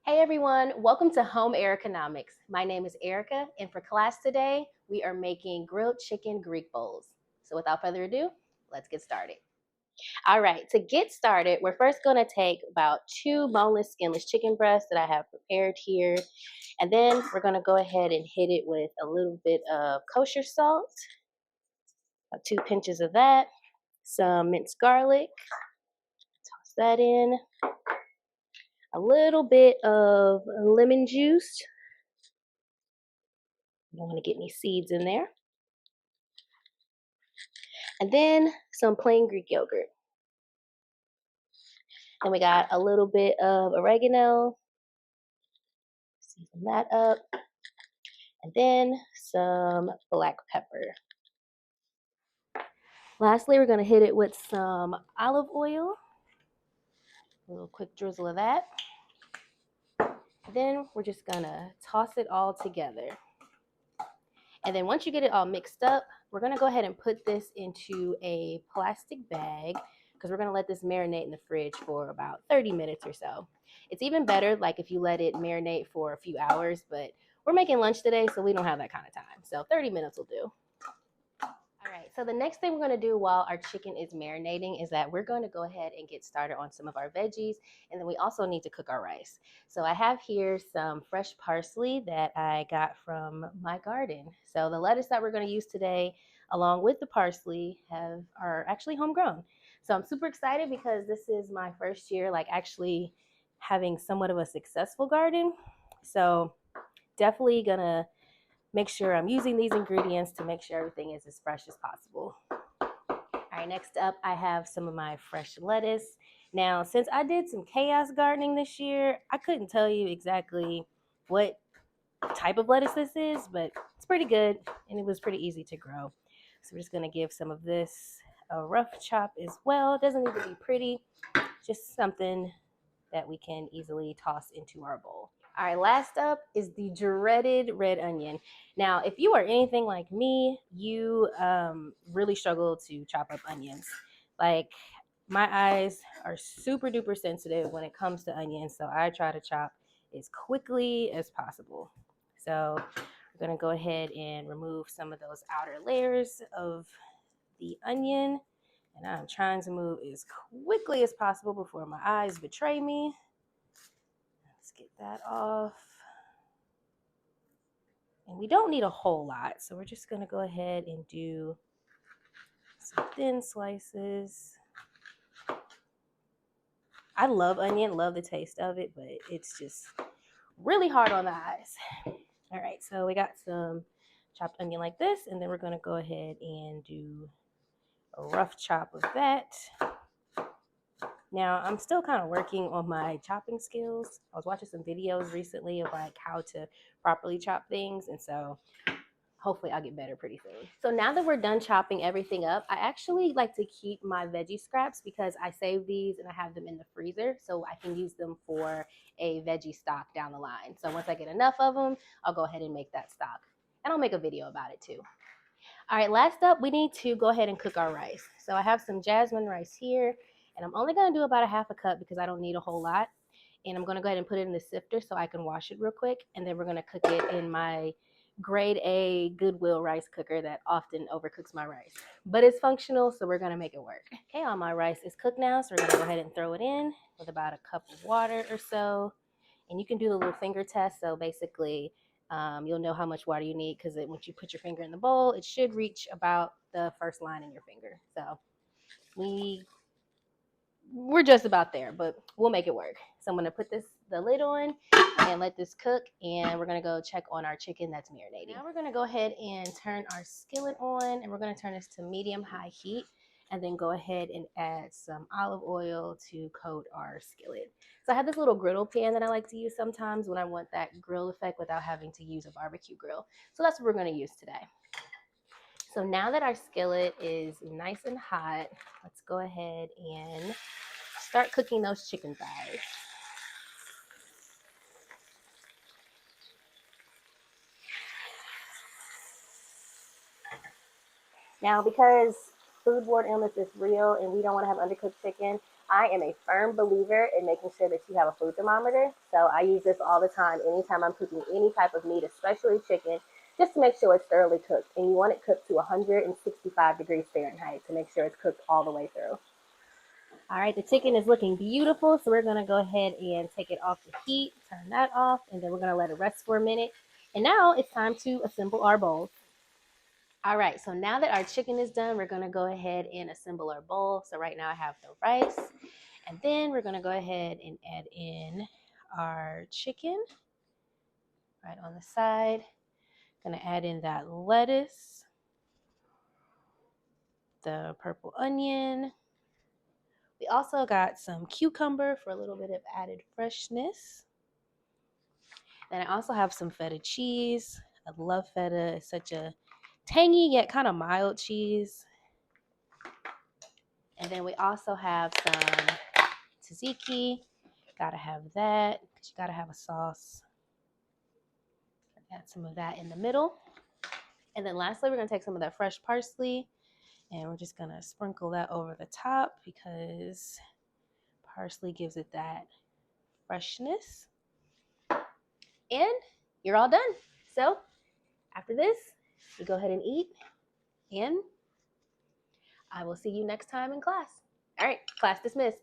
Hey everyone, welcome to Home Ericanomics. My name is Erica, and for class today, we are making grilled chicken Greek bowls. So without further ado, let's get started. All right, to get started, we're first going to take about 2 boneless, skinless chicken breasts that I have prepared here. And then we're going to go ahead and hit it with a little bit of kosher salt, about 2 pinches of that, some minced garlic, toss that in, a little bit of lemon juice. You don't want to get any seeds in there. And then some plain Greek yogurt. And we got a little bit of oregano, season that up, and then some black pepper. Lastly, we're going to hit it with some olive oil, a little quick drizzle of that. Then we're just going to toss it all together. And then once you get it all mixed up, we're going to go ahead and put this into a plastic bag because we're going to let this marinate in the fridge for about 30 minutes or so. It's even better like if you let it marinate for a few hours, but we're making lunch today, so we don't have that kind of time. So 30 minutes will do. All right, so the next thing we're going to do while our chicken is marinating is that we're going to go ahead and get started on some of our veggies, and then we also need to cook our rice. So I have here some fresh parsley that I got from my garden. So the lettuce that we're going to use today, along with the parsley, are actually homegrown. So I'm super excited because this is my first year like actually having somewhat of a successful garden. So definitely gonna make sure I'm using these ingredients to make sure everything is as fresh as possible. All right, next up, I have some of my fresh lettuce. Now, since I did some chaos gardening this year, I couldn't tell you exactly what type of lettuce this is, but it's pretty good and it was pretty easy to grow. So we're just gonna give some of this a rough chop as well. It doesn't need to be pretty, just something that we can easily toss into our bowl. All right, last up is the dreaded red onion. Now, if you are anything like me, you really struggle to chop up onions. Like, my eyes are super duper sensitive when it comes to onions, so I try to chop as quickly as possible. So, we're gonna go ahead and remove some of those outer layers of the onion. And I'm trying to move as quickly as possible before my eyes betray me. Let's get that off. And we don't need a whole lot, so we're just going to go ahead and do some thin slices. I love onion, love the taste of it, but it's just really hard on the eyes. All right, so we got some chopped onion like this, and then we're going to go ahead and do a rough chop of that. Now, I'm still kind of working on my chopping skills. I was watching some videos recently of like how to properly chop things, and so hopefully I'll get better pretty soon. So now that we're done chopping everything up, I actually like to keep my veggie scraps because I save these and I have them in the freezer so I can use them for a veggie stock down the line. So once I get enough of them, I'll go ahead and make that stock. And I'll make a video about it too. All right, last up, we need to go ahead and cook our rice. So I have some jasmine rice here, and I'm only going to do about a half a cup because I don't need a whole lot. And I'm going to go ahead and put it in the sifter so I can wash it real quick. And then we're going to cook it in my grade A Goodwill rice cooker that often overcooks my rice. But it's functional, so we're going to make it work. Okay, all my rice is cooked now, so we're going to go ahead and throw it in with about a cup of water or so. And you can do the little finger test. So basically, you'll know how much water you need because once you put your finger in the bowl, it should reach about the first line in your finger. So we're just about there, but we'll make it work. So I'm going to put the lid on and let this cook, and we're going to go check on our chicken that's marinating. Now we're going to go ahead and turn our skillet on, and we're going to turn this to medium-high heat, and then go ahead and add some olive oil to coat our skillet. So I have this little griddle pan that I like to use sometimes when I want that grill effect without having to use a barbecue grill. So that's what we're going to use today. So now that our skillet is nice and hot, let's go ahead and start cooking those chicken thighs. Now, because foodborne illness is real and we don't want to have undercooked chicken, I am a firm believer in making sure that you have a food thermometer. So I use this all the time, anytime I'm cooking any type of meat, especially chicken, just to make sure it's thoroughly cooked. And you want it cooked to 165 degrees Fahrenheit to make sure it's cooked all the way through. All right, the chicken is looking beautiful, so we're going to go ahead and take it off the heat, turn that off, and then we're going to let it rest for a minute. And now it's time to assemble our bowl. All right, so now that our chicken is done, we're going to go ahead and assemble our bowl. So right now I have the rice, and then we're going to go ahead and add in our chicken right on the side. Going to add in that lettuce, the purple onion. We also got some cucumber for a little bit of added freshness. Then I also have some feta cheese. I love feta. It's such a tangy yet kind of mild cheese. And then we also have some tzatziki. Gotta have that because you gotta have a sauce. Add some of that in the middle. And then lastly, we're gonna take some of that fresh parsley and we're just gonna sprinkle that over the top because parsley gives it that freshness. And you're all done. So after this, you go ahead and eat, and I will see you next time in class. All right, class dismissed.